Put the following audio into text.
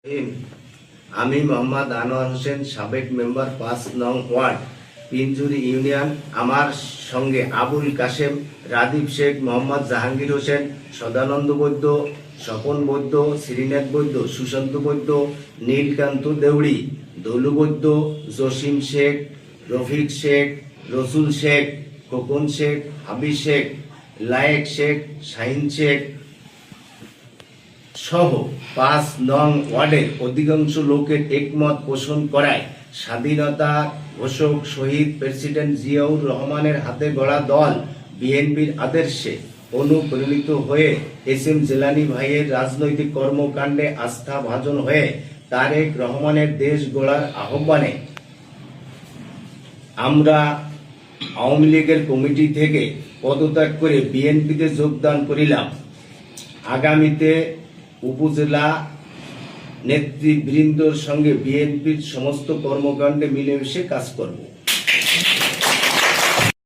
আমি মোহাম্মদ আনোয়ার হোসেন, সাবেক মেম্বার ৫ নং ওয়ার্ড, পিঞ্জুরি ইউনিয়ন। আমার সঙ্গে আবুল কাশেম, রাদীপ শেখ, মোহাম্মদ জাহাঙ্গীর হোসেন, সদানন্দ বৈদ্য, স্বপন বৈদ্য, শ্রীনাথ বৈদ্য, সুশান্ত বৈদ্য, নীলকান্ত দেউড়ি, দলু বৈদ্য, জসিম শেখ, রফিক শেখ, রসুল শেখ, খোকন শেখ, হাবিব শেখ, লায়েক শেখ, শাহিন শেখ সহ ৫ নং ওয়ার্ডের অধিকাংশ লোকের একমত পোষণ করায় স্বাধীনতা ঘোষক শহীদ প্রেসিডেন্ট জিয়াউর রহমানের হাতে গড়া দল বিএনপির আদর্শে অনুপ্রাণিত হয়ে এস.এম. জিলানী ভাইয়ের রাজনৈতিক কর্মকাণ্ডে আস্থাভাজন হয়ে তারেক রহমানের দেশ গড়ার আহ্বানে আমরা আওয়ামী লীগের কমিটি থেকে পদত্যাগ করে বিএনপিতে যোগদান করিলাম। আগামীতে উপজেলা নেতৃবৃন্দর সঙ্গে বিএনপির সমস্ত কর্মকাণ্ডে মিলেমিশে কাজ করব।